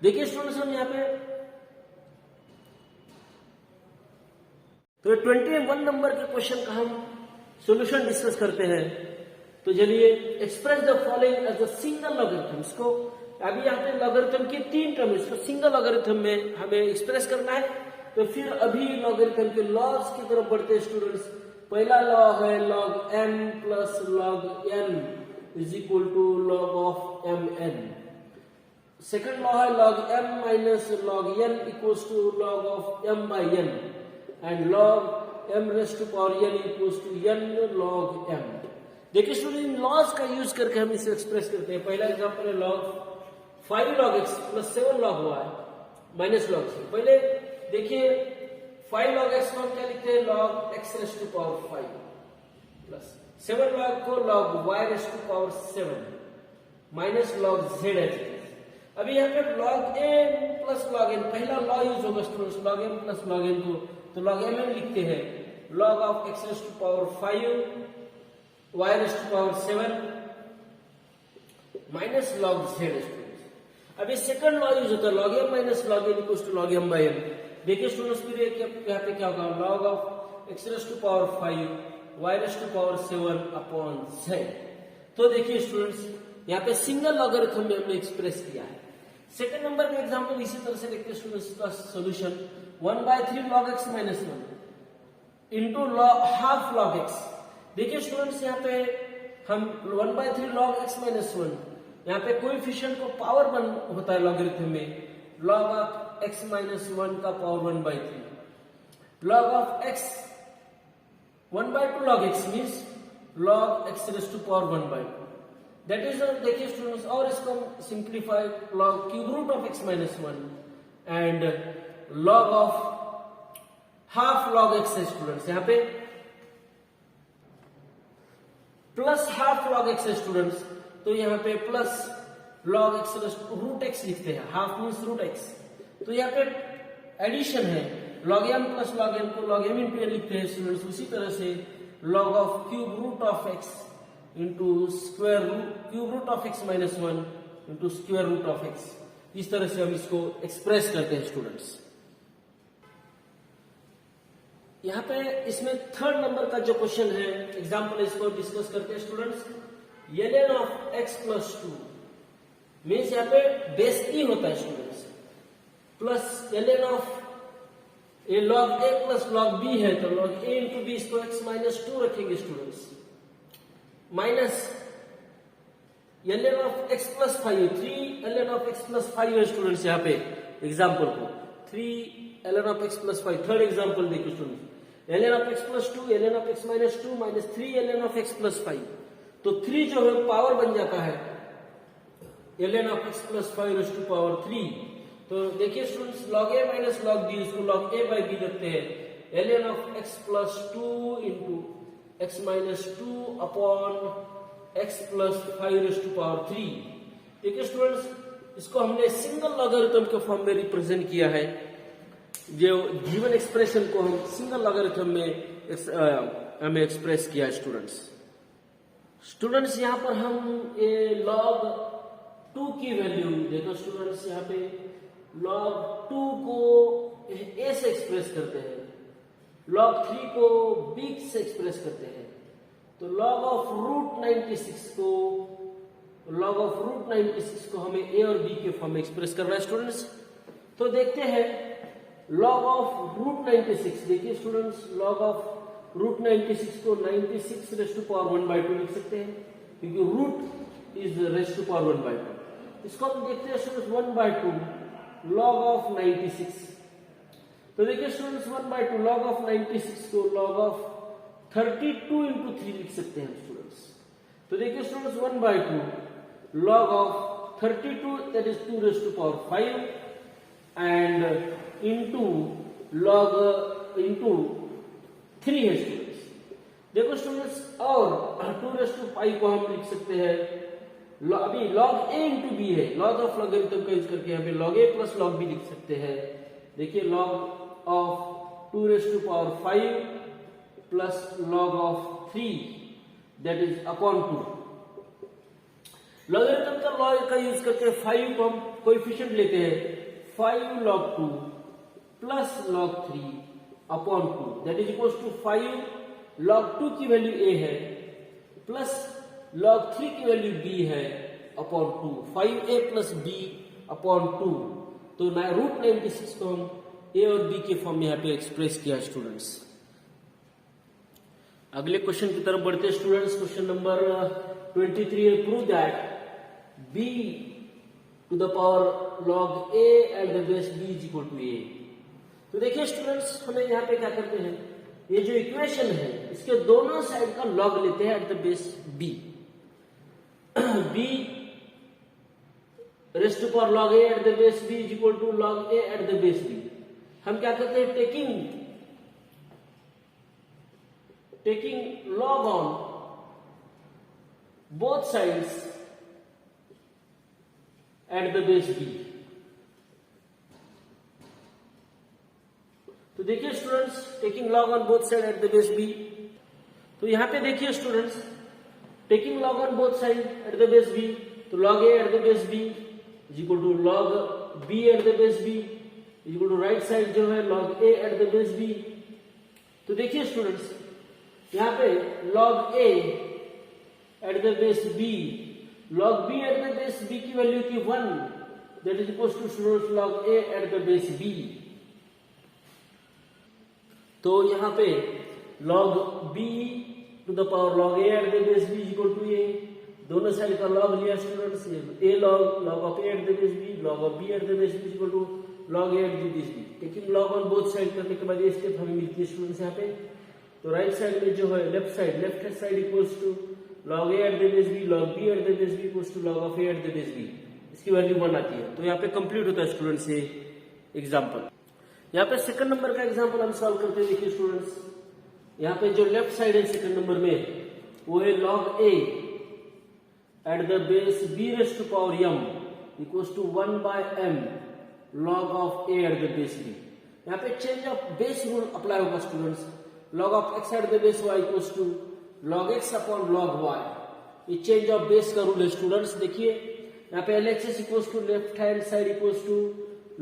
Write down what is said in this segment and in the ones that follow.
देखिए स्टूडेंट्स हम यहाँ पे तो 21 नंबर के क्वेश्चन का हम सॉल्यूशन डिस्कस करते हैं। तो चलिए, express the following as a single logarithm. इसको अभी यहाँ पे लॉगरिथम की 3 टर्म, इसको सिंगल लॉगरिथम में हमें एक्सप्रेस करना है। तो फिर अभी लॉगरिथम के लॉग्स की तरफ बढ़ते हैं स्टूडेंट्स। पहला लॉ है log m plus log n is equal to log of mn। Second law है log m minus log n equals to log of m by n and log m raised to power n equals to n log m। देखिए student, इन laws का use करके हम इसे express करते हैं। पहला एग्जांपल है log 5 log x plus 7 log y minus log c। पहले देखिए 5 log x को हम क्या लिखते हैं, log x raised to power 5 plus 7 log को log y raised to power 7 minus log z है। अभी यहाँ पे log m plus log n पहला लॉ यूज होगा students, log m plus log n को, तो log m लिखते हैं log of x raised to power 5 y raised to power 7 minus log z। अभी सेकंड लॉ यूज होता है log m minus log n equals to log m by n। देखिए students, फिर यहाँ पे क्या होगा, log of x raised to power 5 y raised to power 7 upon z। तो देखिए स्टूडेंट्स, यहाँ पे सिंगल लॉगरिथम में हमने एक्सप्रेस किया है। सेकंड नंबर का एग्जांपल इसी तरह से देखते हैं स्टूडेंट्स का solution. 1/3 log x minus 1 into half log x। देखिए स्टूडेंट्स, यहाँ पे हम 1/3 log x माइनस 1, यहाँ पे कोएफिशिएंट को पावर 1 होता है लॉगरिथम में, log ऑफ x माइनस 1 का power 1/3 log of x 1/2 log x means log x raised to power 1/2 that is. देखिए स्टूडेंट्स, और इसको हम simplify log cube root of x minus 1 and log of half log x है students, यहाँ पे plus half log x है students, तो यहाँ पे plus log x root x लिखते हैं, हाफ मीन्स रूट x। तो यहाँ पे एडिशन है, log m plus log n को log m इंटू n लिखते हैं स्टूडेंट्स। उसी तरह से log of cube root of x into square root cube root of x minus 1 into square root of x, इस तरह से हम इसको एक्सप्रेस करते हैं स्टूडेंट्स। यहाँ पे इसमें थर्ड नंबर का जो क्वेश्चन है एग्जाम्पल, इसको डिस्कस करते हैं students. ln of x plus 2 means यहाँ पे बेस e होता है स्टूडेंट्स, प्लस ln ऑफ ये log a plus log b है, तो log a इंटू b, इसको x माइनस 2 रखेंगे students, minus ln of x plus 5 3 ln of x plus 5 है स्टूडेंट्स। यहाँ पे एग्जाम्पल को 3 ln of x plus 5। Third example देखिए students, ln of x plus 2 ln of x minus 2 minus 3 ln of x plus 5। तो 3 जो है power बन जाता है ln of x plus 5 raised to power 3। तो देखिए students, log a minus log b, इसको log a बाई b करते हैं, ln of x plus 2 into x minus 2 upon x plus 5 raised to power 3। देखिए students, इसको हमने single logarithm के form में रिप्रेजेंट किया है। जो गिवन एक्सप्रेशन को हम सिंगल लॉगरिथम में हमें एक्सप्रेस किया है स्टूडेंट्स। यहाँ पर हम ये log 2 की वैल्यू देखो स्टूडेंट्स, यहाँ पे log 2 को a से एक्सप्रेस करते हैं, log 3 को b से एक्सप्रेस करते हैं। तो log ऑफ रूट 96 को हमें a और b के फॉर्म में एक्सप्रेस करना है स्टूडेंट्स। तो देखते हैं log ऑफ रूट 96। देखिए स्टूडेंट्स, log ऑफ रूट 96 को 96 रेज़ टू पावर 1/2 लिख सकते हैं, क्योंकि root is raised to power 1/2। इसको हम देखते हैं स्टूडेंट्स 1/2 log ऑफ 96। तो देखिए स्टूडेंट्स 1/2 log ऑफ 96 को log ऑफ 32 इंटू 3 लिख सकते हैं स्टूडेंट्स। तो देखिए students 1/2 log of 32 that is 2 rays to power 5 and into log into 3 है स्टूडेंट्स। देखो स्टूडेंट्स, और 2 रेज़ टू 5 को हम लिख सकते हैं, अभी log a इंटू b है, लॉज ऑफ लॉगरिथम का यूज करके यहाँ पे log a plus log b लिख सकते हैं। देखिए log of 2 rays to power 5 plus log of 3 that is upon 2। Logarithm का लॉ का यूज करके 5 को हम कोएफिशिएंट लेते हैं 5 log 2 plus log 3 upon 2 that is equal to 5 log 2 की वैल्यू a है प्लस log 3 की वैल्यू b है upon 2 5a plus b upon 2। तो रूट 96 को हम a और b के फॉर्म में यहाँ पे एक्सप्रेस किया स्टूडेंट्स। अगले क्वेश्चन की तरफ बढ़ते हैं स्टूडेंट्स। क्वेश्चन नंबर 23 है prove that b to the power log a at the base b is equal to a। तो देखिए स्टूडेंट्स, हमें यहाँ पे क्या करते हैं, ये जो इक्वेशन है इसके दोनों साइड का लॉग लेते हैं at the base b। b raised to power log a at the base b is equal to log a at the base b। हम क्या करते हैं, taking log on both sides at the base b। तो देखिए students, taking log on both side at the base b। तो यहां पे देखिए students, taking log on both side at the base b, तो log a at the base b is equal to log b at the base b is equal to right side जो है log a at the base b। तो देखिए students, यहां पे log a at the base b, log b at the base b की value थी 1 that is equal to students log a at the base b। तो यहां पे log b to the power log a at the base b is equal to a, दोनों side का log लिया students, a log of a at the base b, log of b at the base b is equal to log a at the base b। Taking log on both side करने के बाद ये step हमें मिलती है students यहाँ पे। तो राइट साइड में जो है left hand side equals to log a at the base b, log b at the base b equals to log of a at the base b, इसकी वैल्यू 1 आती है। तो यहाँ पे कंप्लीट होता है स्टूडेंट्स ये एग्जांपल। यहाँ पे सेकंड नंबर का एग्जांपल हम सॉल्व करते हैं। देखिए स्टूडेंट्स, यहाँ पे जो लेफ्ट साइड है सेकंड नंबर में वो है log a at the base b rays to power m equals to 1 by m log of a at the base b। यहाँ पे change of base rule apply होगा students, log of x at the base y equals to log x upon log y। ये change of base का rule है students. देखिए यहाँ पे LHS equals to left hand side equals to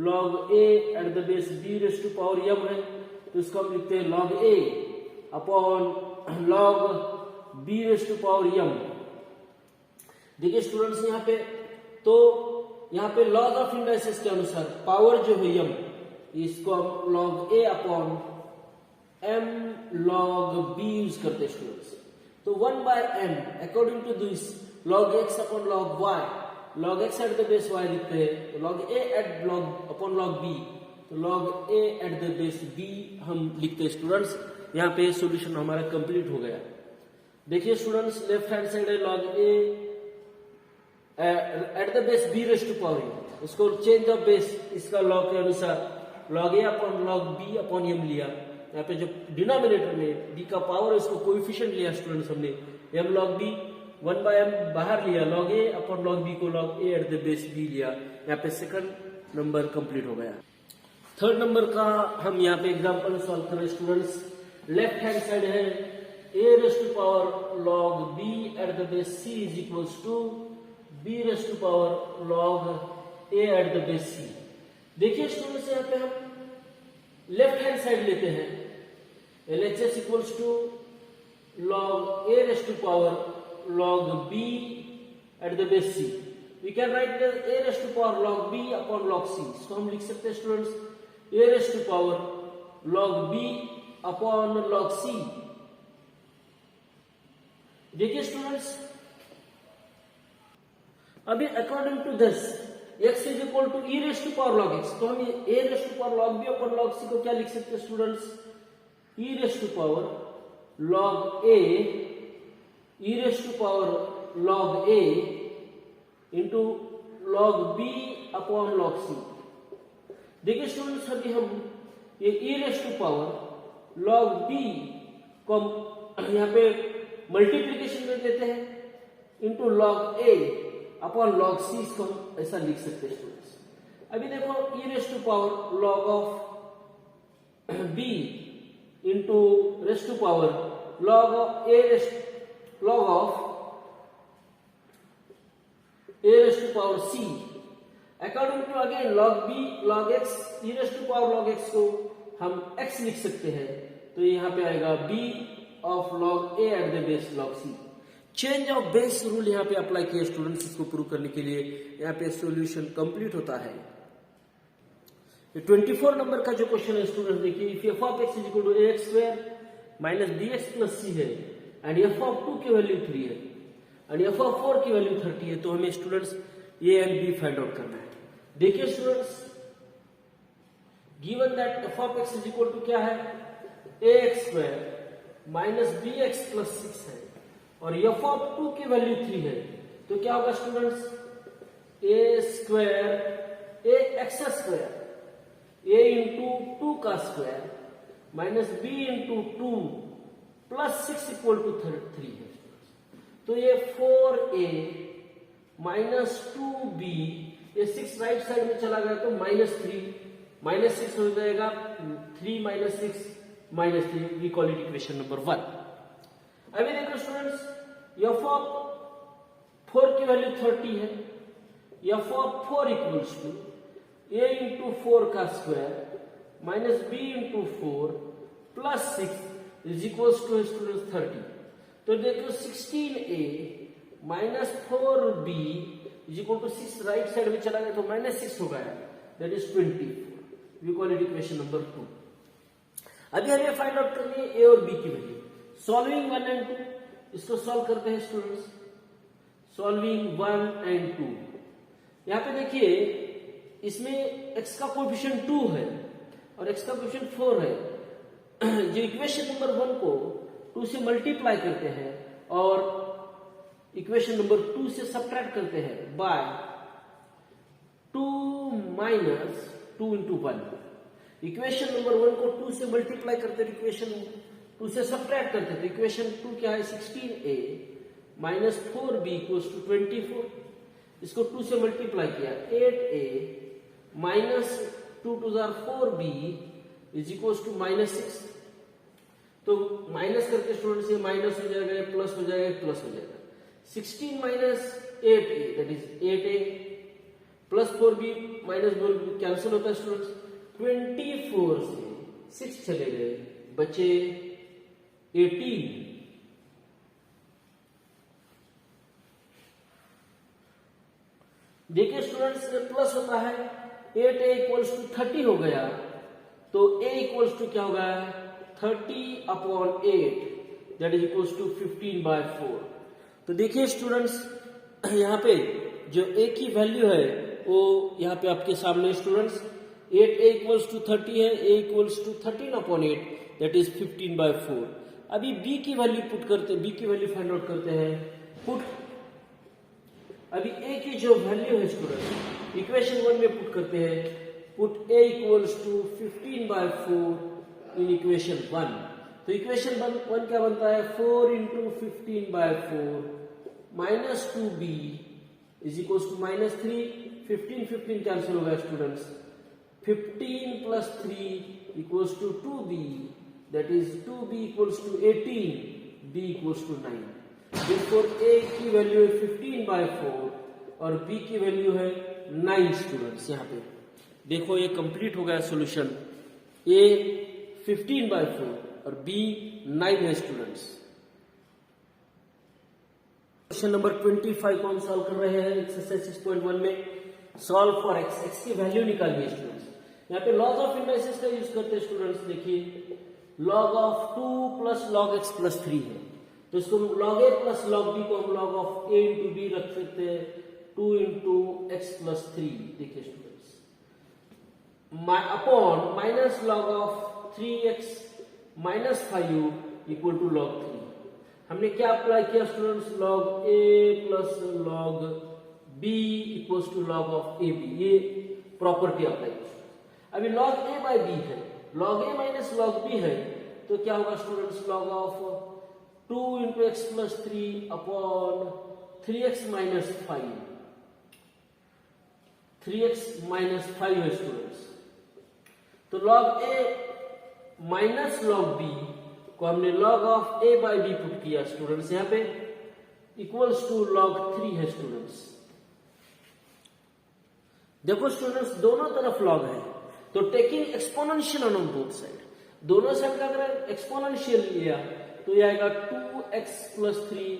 log a at the base b rays to power m है, तो इसको हम लिखते हैं log a upon log b rays to power m। देखिए स्टूडेंट्स, यहाँ पे तो यहाँ पे लॉज ऑफ इंडाइसिस के अनुसार पावर जो है m, इसको हम log a upon m log b use करते हैं स्टूडेंट्स। तो 1 by m according to this log x upon log y, log x at the base y लिखते हैं, तो log a at log upon log b, तो log a at the base b हम लिखते हैं स्टूडेंट्स। यहाँ पे सॉल्यूशन हमारा कंप्लीट हो गया। देखिए स्टूडेंट्स, लेफ्ट हैंड साइड है log a at the base b rays to power m, उसको चेंज ऑफ बेस इसका लॉ के अनुसार log a upon log b upon m लिया। यहाँ पे जो डिनोमिनेटर में b का पावर है उसको कोएफिशिएंट लिया स्टूडेंट्स हमने, m log b 1 by m बाहर लिया, log a upon log b को log a at the base b लिया। यहाँ पे सेकंड नंबर कंप्लीट हो गया। थर्ड नंबर का हम यहाँ पे एग्जांपल सॉल्व करें स्टूडेंट्स। लेफ्ट हैंड साइड है a raised to power log b at the base c is equals to b rays to power log a at the base c। देखिए students, यहाँ पे हम लेफ्ट हैंड साइड लेते हैं, LHS equals to log a raised to power log b at the base c। We can write a raised to power log b upon log c। इसको हम लिख सकते हैं students a raised to power log b upon log c। देखिए students, अभी according to this x is equal to e raised to power log x, तो हम ये a raised to power log b upon log c को क्या लिख सकते हैं students, e raised to power log a, e raised to power log a into log b upon log c। देखिए students, अभी हम ये e raised to power log b को यहाँ पे मल्टीप्लीकेशन में लेते हैं into log a upon log c, इसको हम ऐसा लिख सकते हैं स्टूडेंट्स। अभी देखो e raised to power log of b into raised to power log of a log of a raised to power c according to again log b log x e raised to power log x को हम x लिख सकते हैं, तो यहाँ पे आएगा b of log a at the base log c। Change of base rule यहाँ पे अप्लाई किया स्टूडेंट्स, इसको प्रूव करने के लिए यहाँ पे सॉल्यूशन कंप्लीट होता है। 24 नंबर का जो क्वेश्चन है स्टूडेंट देखिए, if f of x is equal to ax square minus bx plus c है एंड एफ ऑफ 2 की वैल्यू 3 है एंड एफ ऑफ 4 की वैल्यू 30 है, तो हमें students a and b find out करना है। देखिए students, given that f of x is equal to क्या है, ax square minus bx plus 6 है और एफ ऑफ 2 की वैल्यू 3 है, तो क्या होगा students, a square a x square a into 2 का square minus b into 2 plus 6 equal to 3 है। तो ये 4a माइनस 2b, ये 6 राइट साइड में चला गया तो माइनस 6 हो जाएगा, 3 minus 6 minus 3, we call it equation number 1। अभी देखो स्टूडेंट्स, एफ ऑफ 4 की वैल्यू 30 है, f of 4 equals to a into 4 का square minus b into 4 plus 6 is equals to students 30। तो देखो 16a minus 4b is equal to 6 right side में चला गया तो माइनस 6 हो गया, that is 24, we call it equation number 2। अभी हमें फाइंड आउट करनी है a और b की वैल्यू। सॉल्विंग 1 एंड 2, इसको सॉल्व करते हैं स्टूडेंट्स, सॉल्विंग 1 एंड 2। यहां पे देखिए, इसमें x का कोएफिशिएंट 2 है और x का कोएफिशिएंट 4 है। जो इक्वेशन नंबर 1 को 2 से मल्टीप्लाई करते हैं और इक्वेशन नंबर 2 से सब्ट्रैक्ट करते हैं by 2 minus 2 into 1। Equation number 1 को 2 से मल्टीप्लाई करते हैं, इक्वेशन 2 से सब्ट्रैक्ट करते हैं, तो इक्वेशन 2 क्या है, 16a minus 4b equals to 24। इसको 2 से मल्टीप्लाई किया, 8a minus 2 two 4b is equals to minus 6। तो माइनस करके स्टूडेंट्स ये माइनस हो जाएगा, ये प्लस हो जाएगा, प्लस हो जाएगा। 16 minus 8a that is 8a plus 4b minus 4b cancel होता है स्टूडेंट्स। 24 से 6 चले गए, बचे 18। देखिए स्टूडेंट्स, प्लस होता है, 8a इक्वल्स टू 30 हो गया, तो a इक्वल्स टू क्या होगा, 30 upon 8 that is equals to 15/4। तो देखिए स्टूडेंट्स, यहाँ पे जो a की वैल्यू है वो यहाँ पे आपके सामने स्टूडेंट्स 8a इक्वल्स टू 30 है, a equals to 13 upon 8 that is 15/4। अभी b की वैल्यू पुट करते, b की वैल्यू फाइंड आउट करते हैं, पुट अभी a की जो वैल्यू है स्टूडेंट इक्वेशन 1 में पुट करते हैं, put a equals to 15/4 in equation 1। तो इक्वेशन 1 क्या बनता है, 4 into 15/4 minus 2b is equals to minus 3, 15 cancel हो गया students, 15 plus 3 equals to 2b that is 2b equals to 18, b equals to 9। Therefore a की value है 15/4 और b की वैल्यू है 9 स्टूडेंट्स। यहाँ पे देखो ये कंप्लीट हो गया सॉल्यूशन, a 15/4 और b 9 है स्टूडेंट्स। क्वेश्चन नंबर 25 को हम सॉल्व कर रहे हैं एक्सरसाइज 6.1 में। सॉल्व फॉर x, x की वैल्यू निकालिए स्टूडेंट्स। यहाँ पे लॉज ऑफ इंडाइसिस का यूज करते हैं स्टूडेंट्स। देखिए log of 2 plus log x plus 3 है, तो इसको log a plus log b को हम log of a into b रख सकते हैं, 2 इंटू x प्लस 3। देखिए students, upon minus log of 3x minus 5 equal to log 3। हमने क्या अप्लाई किया students, log a plus log b equals to log of a b, ये property apply की। अभी log a बाय b है, log a minus log b है, तो क्या होगा students, log of 2 into x plus 3 upon 3x minus 5, 3x minus 5 है students. तो log a minus log b को हमने log of a by b put किया स्टूडेंट्स, यहाँ पे इक्वल्स टू log 3 है स्टूडेंट्स। देखो स्टूडेंट्स, दोनों तरफ लॉग है, तो taking exponential on both side, दोनों साइड का अगर एक्सपोनेंशियल लिया तो ये आएगा 2x plus 3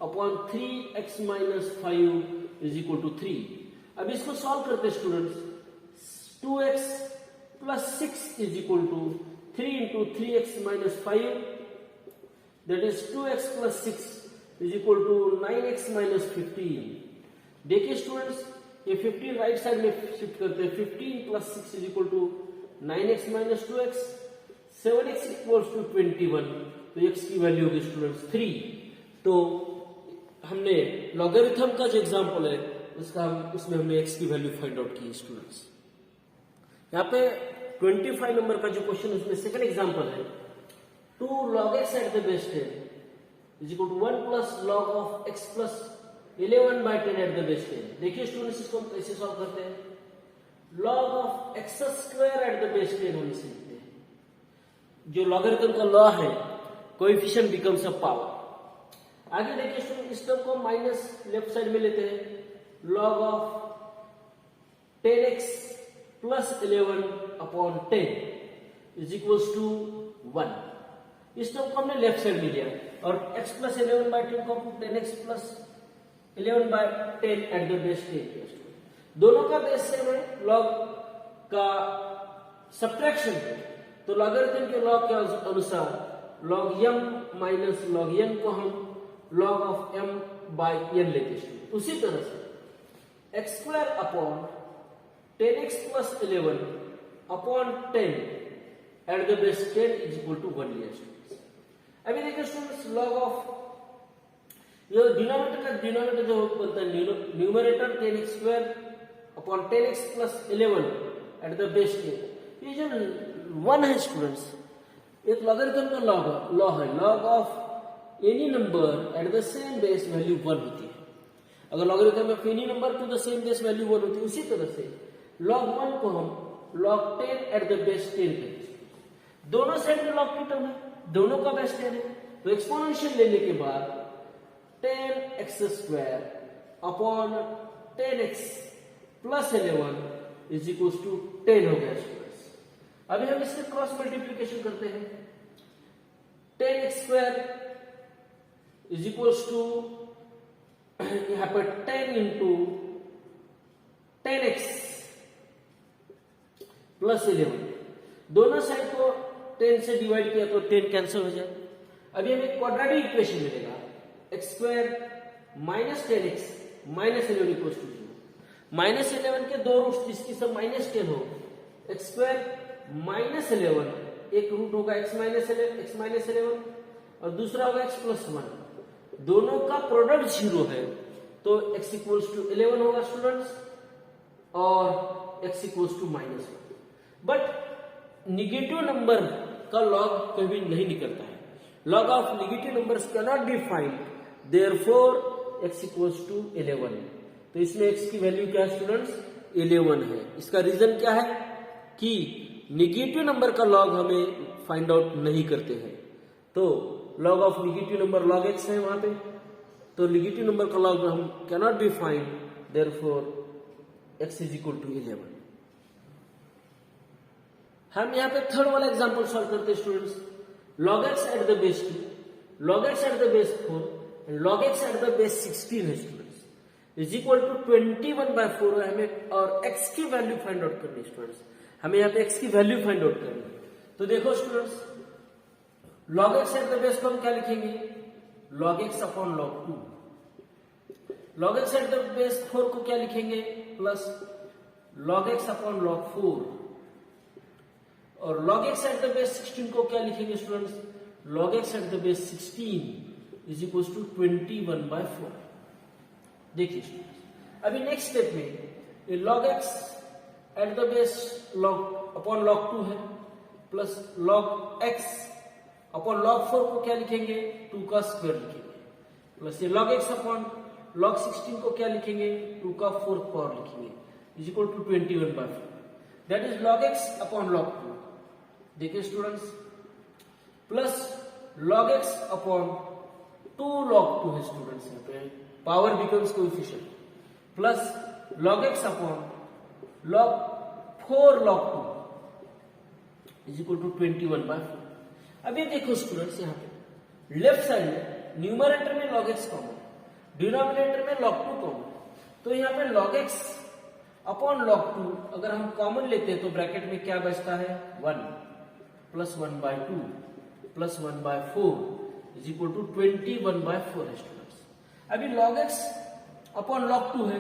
upon 3x minus 5 is equal to 3। अब इसको सॉल्व करते हैं students, 2x plus 6 is equal to 3 into 3x minus 5, that is 2x plus 6 is equal to 9x minus 15। देखिए स्टूडेंट्स, ये 15 राइट साइड में शिफ्ट करते हैं, 15 plus 6 is equal to 9x minus 2x, 7x equals to 21, तो x की value होगी students 3। तो हमने लॉगरिथम का जो एग्जांपल है उसमें हमने x की वैल्यू फाइंड आउट की स्टूडेंट्स। यहाँ पे 25 नंबर का जो क्वेश्चन है उसमें सेकंड एग्जांपल है, 2 log x at the base 10 is equal to 1 plus log of x plus 11 by 10 at the base 10। देखिए स्टूडेंट्स, इसको हम कैसे सॉल्व करते हैं, log of x square at the base 10 हम इसे लिखते हैं। जो लॉगरिथम का लॉ है, कोएफिशिएंट बिकम्स अ पावर। आगे देखिए स्टूडेंट, इस टर्म को माइनस लेफ्ट साइड में लेते हैं, log of 10x plus 11 upon 10 is equals to 1। इस टर्म को हमने लेफ्ट साइड में लिया और x प्लस 11 बाय 10 को 10x plus 11 by 10 at the base 10। दोनों का बेस सेम है, लॉग का सब्ट्रैक्शन है, तो लॉगरिथम के लॉ के अनुसार log m minus log n को हम log of m by n लेते हैं। उसी तरह से x square upon 10x plus 11 upon 10 at the base 10 is equal to 1 लिया स्टूडेंट्स। अभी देखिए स्टूडेंट्स, log ऑफ ये डिनोमिनेटर जो बोलता है numerator 10x square upon 10x plus 11 eight the base 10, ये जो 1 है स्टूडेंट्स, एक लॉगरिथम का लॉ है, log of any number at the same base value 1 होती है। अगर logarithm of any number two the same base value 1 होती है, उसी तरह से log 1 को हम log 10 एट द बेस 10 कहते हैं। दोनों साइड में log की टर्म है, दोनों का बेस 10 है, तो एक्सपोनेंशियल लेने के बाद 10x square upon 10x plus 11 is equal to 10 हो गया। अभी हम इससे क्रॉस मल्टीप्लीकेशन करते हैं, 10x square is equals to यहां पर 10 इंटू 10x प्लस 11, दोनों साइड को 10 से डिवाइड किया तो 10 कैंसिल हो जाए। अभी हमें क्वाड्रेटिक इक्वेशन मिलेगा, x square minus 10x minus 11 equals to 0। Minus 11 के दो रूट्स जिसकी सब माइनस 10 हो, x स्क्वायर माइनस 11, एक रूट होगा x माइनस 11 और दूसरा होगा x प्लस 1, दोनों का प्रोडक्ट 0 है, तो x इक्वल्स टू 11 होगा स्टूडेंट्स और x equals to minus 1। But negative number का लॉग कभी नहीं निकलता है, log of negative numbers can not be find, therefore x equals to 11। तो इसमें x की वैल्यू क्या है स्टूडेंट्स, 11 है। इसका रीजन क्या है कि निगेटिव नंबर का लॉग हमें फाइंड आउट नहीं करते हैं, तो log of negative number log x है वहां पे, तो निगेटिव नंबर का लॉग हम can not be find, therefore x is equal to 11। हम यहाँ पे थर्ड वाला एग्जांपल सॉल्व करते हैं students, log x at the base 2, log x at the base 4 and log x at the base 16 है students, is equal to 21/4 है हमें, और x की वैल्यू फाइंड आउट करनी है स्टूडेंट्स। हमें यहाँ पे x की वैल्यू फाइंड आउट करनी है, तो देखो students, log x at the base को हम क्या लिखेंगे, log x upon log 2, log x at the base 4 को क्या लिखेंगे, plus log x upon log 4, और log x at the base 16 को क्या लिखेंगे students, log x at the base 16 is equal to 21/4। देखिए स्टूडेंट्स, अभी नेक्स्ट स्टेप में log x at the base log upon log 2 है, plus log x upon log 4 को क्या लिखेंगे, 2 का स्क्वायर लिखेंगे, प्लस ये log x अपॉन log 16 को क्या लिखेंगे, 2 का 4th पावर लिखेंगे, is equal to 21/4, that is log x upon log 2। देखिए students, plus log x upon 2 log 2 है स्टूडेंट्स, यहाँ पे power becomes coefficient, plus log x upon log 4 log 2 is equal to 21/4। अभी देखो स्टूडेंट्स, यहाँ पे left side में numerator में log x कॉमन, डिनोमिनेटर में log 2 कॉमन, तो यहाँ पे log x अपॉन log 2 अगर हम कॉमन लेते हैं तो ब्रैकेट में क्या बचता है 1 plus 1/2 plus 1/4 is equal to 21/4 है स्टूडेंट्स। अभी log x अपॉन log 2 है,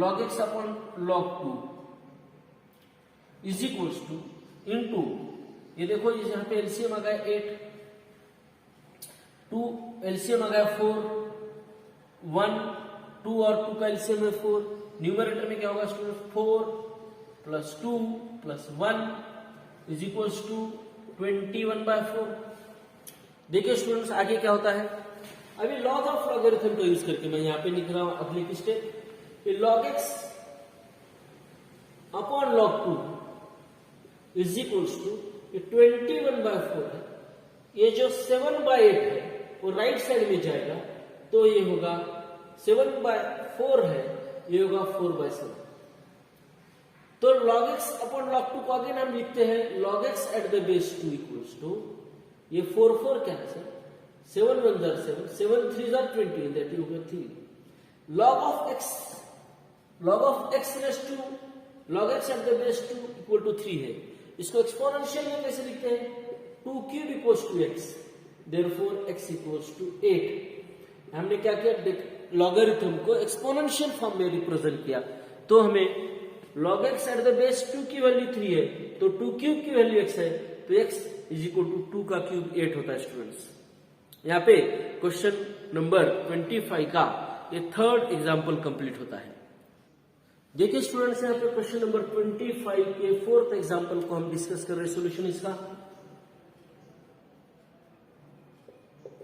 log x upon log 2 is equal to into, ये देखो यहाँ पे एलसीएम आ गया 8, 2 एलसीएम आ गया 4, 1 2 और 2 का एलसीएम है 4, न्यूमरेटर में क्या होगा student 4 plus 2 plus 1 is equal to 21/4। देखिए स्टूडेंट्स आगे क्या होता है। अभी लॉग ऑफ लॉगरिथम को यूज करके मैं यहाँ पे लिख रहा हूं अगली step, log x upon log 2 is equal to 21/4 है। ये जो 7/8 है वो राइट साइड में जाएगा तो ये होगा 7/4 है, ये होगा 4/7। तो log x अपॉन log 2 को अगेन हम लिखते हैं log x at the base 2 equals to, ये 4 cancel, 7 1 7, 7 3 20, that you get 3 log of x raise to log x at the base 2 equal to 3 है। इसको एक्सपोनेंशियल में कैसे लिखते हैं 2 cube equals to x, therefore x equals to 8। हमने क्या किया, लॉगरिथम को एक्सपोनेंशियल फॉर्म में रिप्रेजेंट किया, तो हमें log x at the base 2 की वैल्यू 3 है, तो 2 क्यूब की वैल्यू x है, तो x इज इक्वल टू 2 का क्यूब 8 होता है स्टूडेंट्स। यहाँ पे क्वेश्चन नंबर 25 का ये थर्ड एग्जाम्पल कंप्लीट होता है। देखिए स्टूडेंट्स, यहाँ पे क्वेश्चन नंबर 25 के फोर्थ एग्जाम्पल को हम डिस्कस कर रहे हैं, सोल्यूशन इसका।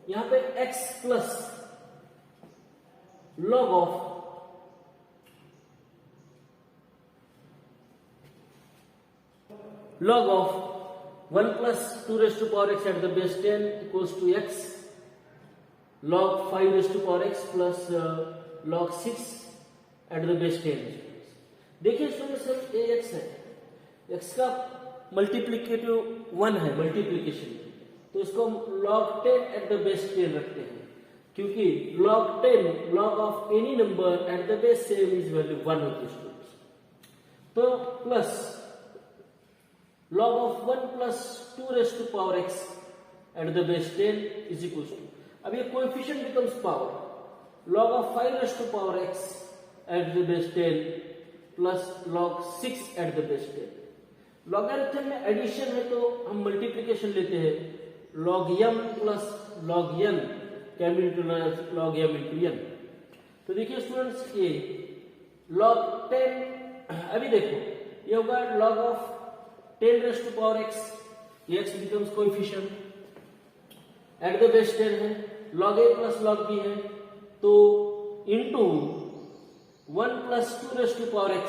यहाँ पे x plus log of log of 1 plus 2 raised to power x at the base 10 equals to x, log 5 raised to power x plus log 6 at the base 10। देखिए students, ये x है, x का multiplicative 1 है, multiplication, तो इसको हम log 10 at the base 10 रखते हैं, क्योंकि log 10 log of any number at the base 10 is value 1 होती है स्टूडेंट्स। तो plus log of 1 plus 2 raised to power x at the base 10 is equals to, अब ये coefficient becomes power, log of 5 raised to power x at the base 10 plus log 6 at the base 10। Logarithm में addition है तो हम multiplication लेते हैं, log m plus log n can be written as log m into n। तो देखिए students, ये log 10, अभी देखो ये होगा log of 10 raised to power x, ये x becomes coefficient at the base 10 है, log a plus log b है, तो into 1 plus 2 raised to power x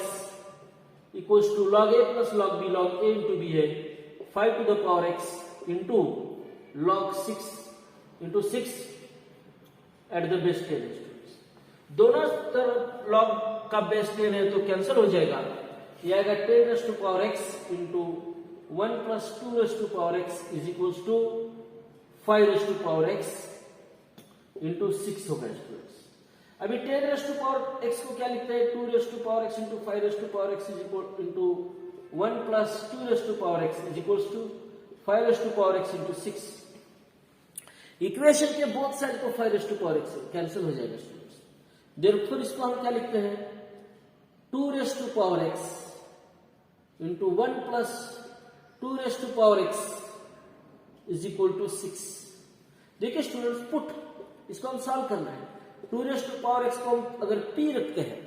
equals to log a plus log b, log a into b है, 5 to the power x into log 6 into 6 at the base 10। दोनों तरफ log का base 10 है तो cancel हो जाएगा, ये आएगा 10 raised to power x into 1 plus 2 raised to power x is equals to 5 raised to power x into 6 होगा स्टूडेंट्स। अभी 10 raised to power x को क्या लिखते हैं, 2 raised to power x into 5 raised to power x is equal into 1 plus 2 raised to power x is equals to 5 raised to power x into 6। Equation के both side को 5 raised to power x cancel हो जाएगा students, therefore इसको हम क्या लिखते हैं 2 raised to power x into 1 plus 2 raised to power x is equal to 6। देखिए स्टूडेंट्स, पुट इसको हम सॉल्व करना है, 2 raised to power x को हम अगर p रखते हैं,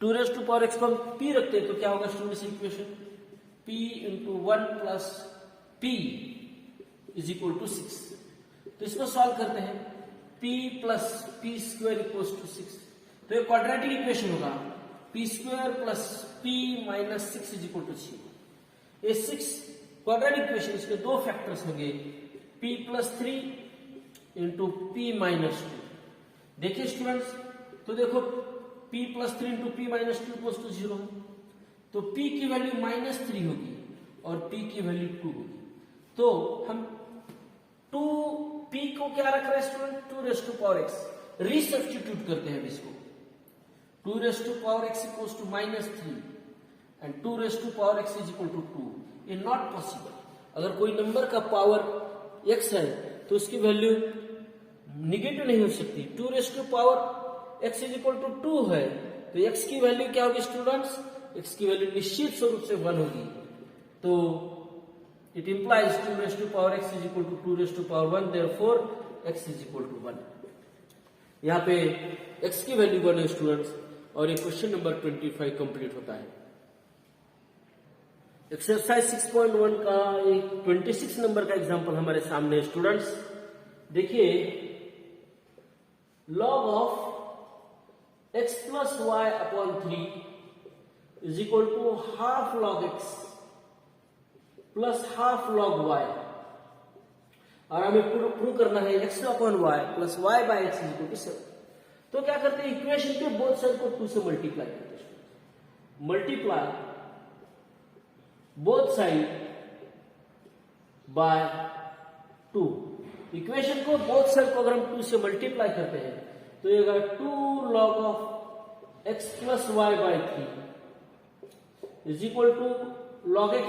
2 raised to power x को हम p रखते हैं तो क्या होगा students equation, p into 1 plus p is equal to 6। तो इसको सॉल्व करते हैं, p plus p square equals to 6, तो ये क्वाड्रेटिक इक्वेशन होगा, p square plus p minus 6 is equal to 6। ये 6 क्वाड्रेटिक इक्वेशन, इसके दो फैक्टर्स होंगे, p plus 3 into p minus 2। देखिए स्टूडेंट्स, तो देखो p plus 3 into p minus 2 equals to 0 है, तो p की वैल्यू -3 होगी और p की वैल्यू 2 होगी। तो हम 2p को क्या रख रहे हैं student, 2 rays to power x, resubstitute करते हैं इसको, 2 rays to power x equals to -3 and 2 rays to power x is equal to 2, ये नॉट पॉसिबल। अगर कोई नंबर का पावर x है तो उसकी वैल्यू निगेटिव नहीं हो सकती। 2 rays to power x is equal to 2 है तो x की वैल्यू क्या होगी स्टूडेंट्स, x की वैल्यू निश्चित स्वरूप से 1 होगी। तो it implies 2 rays to power x is equal to 2 rays to power 1, therefore x is equal to 1। यहाँ पे x की वैल्यू 1 है स्टूडेंट्स, और ये क्वेश्चन नंबर 25 कंप्लीट होता है। एक्सरसाइज 6.1 का एक 26 नंबर का एग्जांपल हमारे सामने है स्टूडेंट्स। देखिए, log of x plus y upon 3 is equal to half log x plus half log y, और हमें प्रूव करना है x upon y plus y by x is equal to 7। तो क्या करते हैं, इक्वेशन के बोथ साइड को 2 से मल्टीप्लाई करते हैं। Multiply both side bye 2, equation को बोथ साइड को अगर हम 2 से मल्टीप्लाई करते हैं तो ये होगा 2 log of x plus y by 3 is equal to log x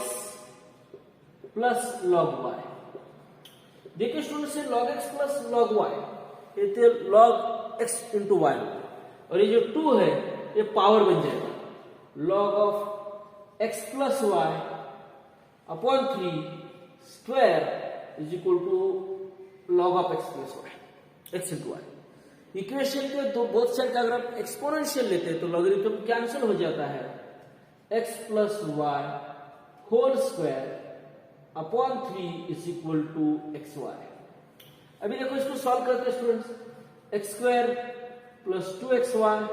plus log y। देखिए स्टूडेंट से log x plus log y, ये log x इंटू वाई, और ये जो 2 है ये पावर बन जाएगा log of x plus y upon 3 square is equal to log of x plus y, x into y. Equation के दो बोथ साइड का अगर आप एक्सपोनेंशियल लेते हैं तो लॉगरिथम कैंसिल हो जाता है, x plus y whole square upon 3 is equal to x y. अभी देखो इसको सॉल्व करते हैं students, x square plus 2xy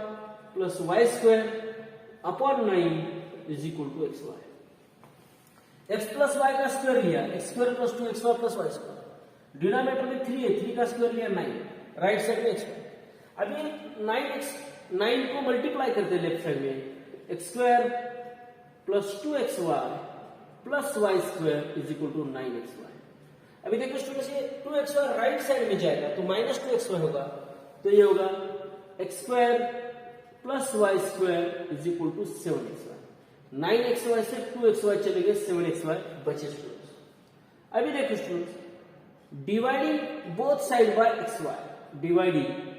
plus y square upon 9 is equal to x y. X plus y का square लिया, x square plus 2xy plus y square, denominator में 3 है, 3 का स्क्वायर लिया 9, राइट साइड में x। अभी 9 को मल्टीप्लाई करते हैं लेफ्ट साइड में, x square plus 2xy plus y square is equal to 9xy। अभी देखो स्टूडेंट्स ये 2xy राइट साइड में जाएगा तो माइनस 2xy होगा, तो ये होगा x square plus y square is equal to 7xy। 9xy से 2xy चले गए, 7xy बचे स्टूडेंट्स। अभी देखो students, dividing both side by xy, dividing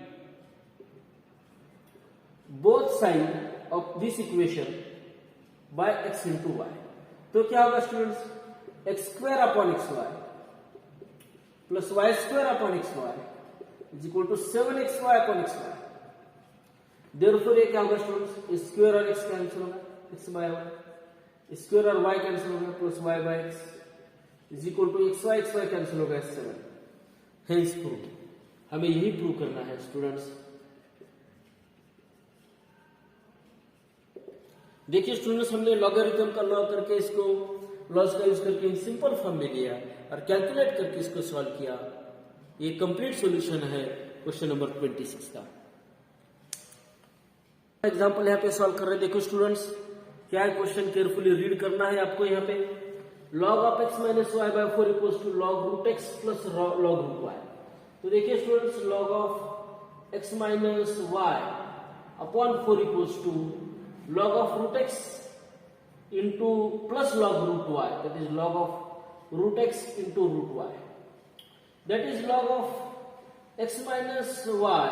both side of this equation by x into y, तो क्या होगा students, x square upon x y plus y square upon x y is equal to 7xy upon x y. Therefore ये क्या होगा students, square और x cancel होगा, x by y, square और y cancel होगा plus y by x is equal to x y cancel होगा 7। Hence prove, हमें यही प्रूव करना है स्टूडेंट्स। देखिए स्टूडेंट्स, हमने लॉगरिथम का लॉ करके इसको लॉस का यूज करके सिंपल फॉर्म में लिया और कैलकुलेट करके इसको सॉल्व किया। ये कंप्लीट सॉल्यूशन है क्वेश्चन नंबर 26 का। एग्जांपल यहाँ पे सॉल्व कर रहे हैं। देखो स्टूडेंट्स, क्या है क्वेश्चन, केयरफुली रीड करना है आपको। यहाँ पे log of x minus y by 4 equals to log root x plus log root y। तो देखिए students, log of x minus y upon 4 equals to log of root x into plus log root y, that is log of root x into root y, that is log of x minus y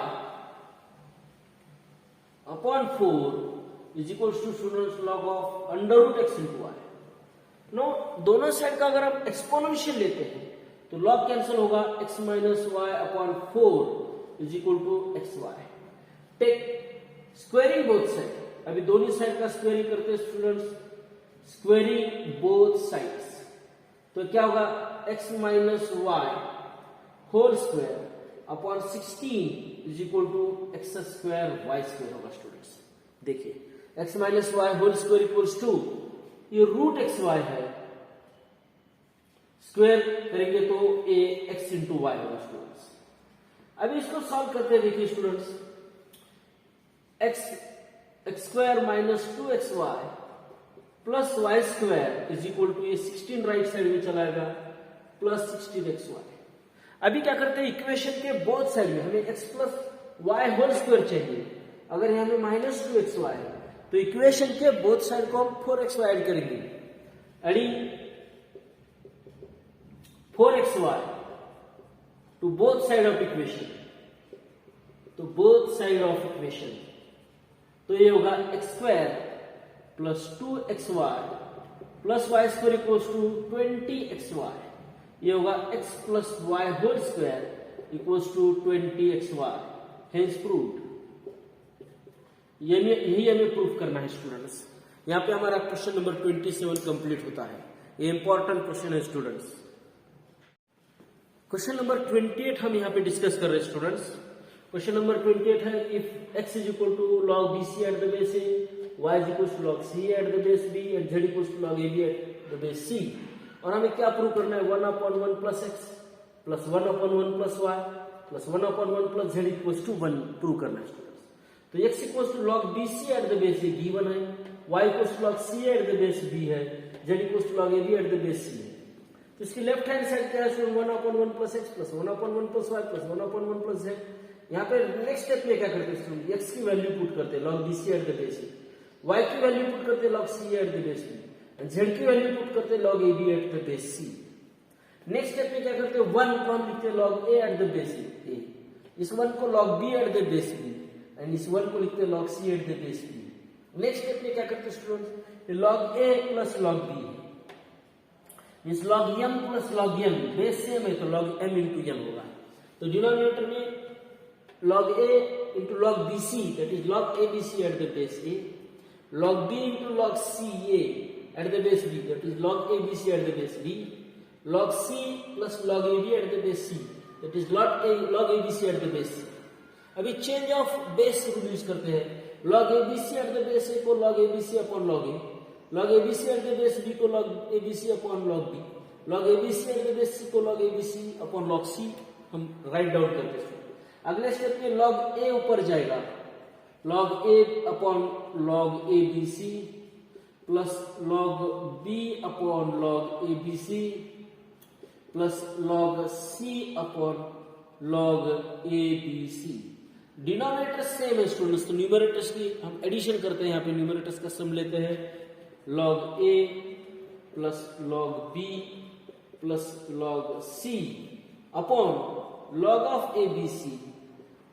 upon 4 is equals to students log of under root x into y। No दोनों side का अगर आप exponential लेते हैं तो log cancel होगा, x minus y upon 4 is equal to xy। Take squaring both side, अभी दोनों साइड का स्क्वेयरिंग करते हैं स्टूडेंट्स, स्क्वेयरिंग बोथ साइड्स, तो क्या होगा, x minus y whole square upon 16 is equal to x square y square होगा students. देखिए x minus y whole square equals to, ये रूट एक्स वाई है, स्क्वायर करेंगे तो ए एक्स इंटू वाई होगा स्टूडेंट्स। अभी इसको सॉल्व करते हैं। देखिए students, x x square minus 2xy plus y square is equal to ये 16 राइट साइड में चलाएगा प्लस 16xy। अभी क्या करते हैं, इक्वेशन के बोथ साइड में हमें x plus y whole square चाहिए। अगर यहाँ में माइनस 2xy है तो इक्वेशन के बोथ साइड को हम 4xy ऐड करेंगे। Adding 4xy to both side of equation, तो बोथ साइड ऑफ इक्वेशन, तो ये होगा x square plus 2xy plus y square equals to 20xy। ये होगा x plus y whole square equals to 20xy। Hence proved. यही हमें proof करना है स्टूडेंट्स। यहाँ पे हमारा क्वेश्चन नंबर 27 कंप्लीट होता है। ये इंपॉर्टेंट क्वेश्चन है स्टूडेंट्स। क्वेश्चन नंबर 28 हम यहाँ पे डिस्कस कर रहे हैं स्टूडेंट्स। क्वेश्चन नंबर 28 है if x is equal to log bc at the base a, y is equal to log c at the base b and z equal to log ab at the base c। और हमें क्या prove करना है, 1/1 plus x plus 1/1 plus y plus 1/1 plus z equal to 1 prove करना है students. तो x equal to log bc at the base a given है, y equal to log c at the base b है, z equal to log ab at the base c है। तो इसकी left hand side क्या है, 1/1 plus x plus 1/1 plus y plus 1/1 plus z। यहाँ पे next step में क्या करते हैं, x की वैल्यू पुट करते हैं log bc at the base a, y की वैल्यू पुट करते हैं log c at the base b and z की वैल्यू पुट करते हैं log ab at the base c। Next step में क्या करते हैं, 1 को हम लिखते हैं log a at the base a, इस 1 को log b at the base b and इस 1 को लिखते हैं log c at the base b। Next step में क्या करते हैं students, log a plus log b means log m plus log m, base same है तो log m इंटू m होगा। तो डिनोमिनेटर में log a into log bc, that is log abc at the base a, log b into log ca at the base b, that is log abc at the base b, log c plus log ab at the base c, that is log abc at the base c। अभी change of base rule use करते हैं, log abc at the base a को log abc upon log a, log abc at the base b को log abc upon log b, log abc at the base c को log abc upon log c हम write down करते हैं। अगले step में log a ऊपर जाएगा, log a upon log abc plus log b upon log abc plus log c upon log abc। Denominator same है students, तो न्यूमरेटर्स की हम एडिशन करते हैं। यहाँ पे न्यूमरेटर्स का सम लेते हैं, log a plus log b plus log c upon log of abc,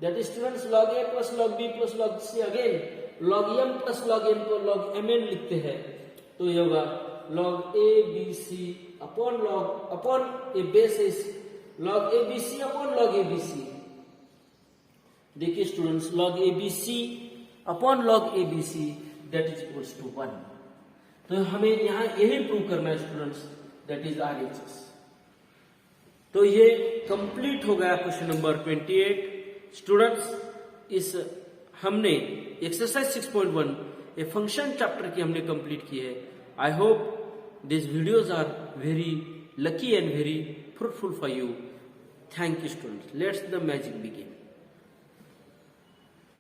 that is students log a plus log b plus log c, again log m plus log n को log mn लिखते हैं, तो ये होगा log abc upon log upon ए basis log abc upon log abc। देखिए students log abc upon log abc that is equals to 1। तो हमें यहाँ यही प्रूव करना है स्टूडेंट्स, that is RHS। तो ये कंप्लीट हो गया क्वेश्चन नंबर 28 स्टूडेंट्स। इस हमने एक्सरसाइज 6.1 ए फंक्शन चैप्टर की हमने कंप्लीट की है। I hope this videos are very lucky and very fruitful for you. Thank you students. Let's the magic begin.